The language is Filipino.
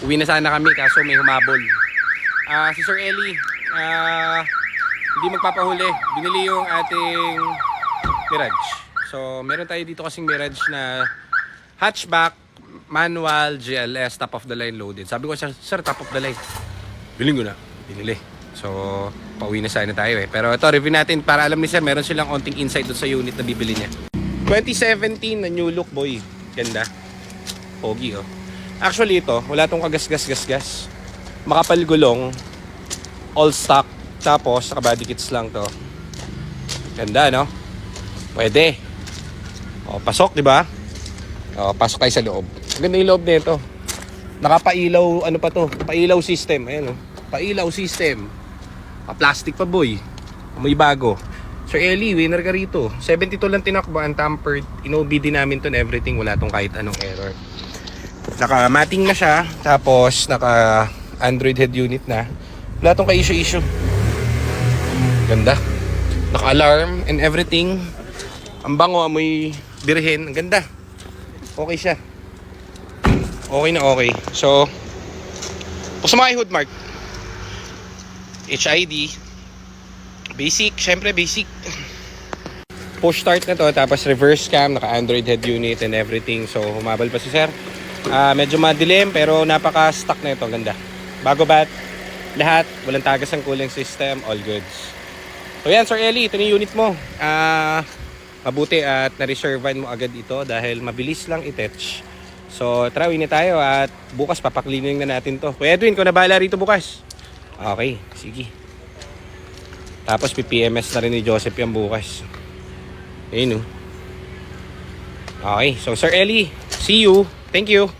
Uwi na sana kami kaso may humabol. Si Sir Eli, hindi magpapahuli. Binili yung ating Mirage. So, meron tayo dito kasing Mirage na hatchback, manual, GLS, top of the line loaded. Sabi ko, sir, top of the line. Biling ko na. Binili. So, pauwi na sana tayo eh. Pero ito, review natin para alam ni sir, meron silang onting insight doon sa unit na bibili niya. 2017 na new look, boy. Ganda. Pogi, oh. Actually, ito, wala tong kagas-gas-gas-gas. Makapal gulong. All stock. Tapos, naka-body kits lang to. Ganda, no? Pwede. O, pasok, di ba? O, pasok tayo sa loob. Ganda yung loob nito. Nakapailaw, ano pa to? Pailaw system. Ayan, oh. Pailaw system. Plastic pa, boy. May bago. Sir Eli, winner ka rito. 72 lang tinakbo, untampered. In-OBD namin to and everything. Wala tong kahit anong error. Naka-matting na siya. Tapos, naka-Android head unit na. Wala tong ka-issue-issue. Ganda. Naka-alarm and everything. Ang bango, amoy birhen. Ang ganda. Okay siya. Okay na okay. So, buksan mo kay hood mark. HID. Basic. Syempre basic. Push start na to. Tapos reverse cam. Naka-Android head unit and everything. So, humabal pa si sir. Medyo madilim pero napaka-stock na ito. Ganda. Bago bat. Lahat. Walang tagas ang cooling system. All goods. So yan, Sir Eli, ito yung unit mo. Mabuti at na-reservan mo agad ito dahil mabilis lang i-touch. So tara, uwi na tayo at bukas papaklining na natin to. Kuya Edwin, ko na bahala rito bukas. Okay, sige. Tapos PPMS na rin ni Joseph yan bukas. Ayun, oh. Okay, so Sir Eli, see you. Thank you.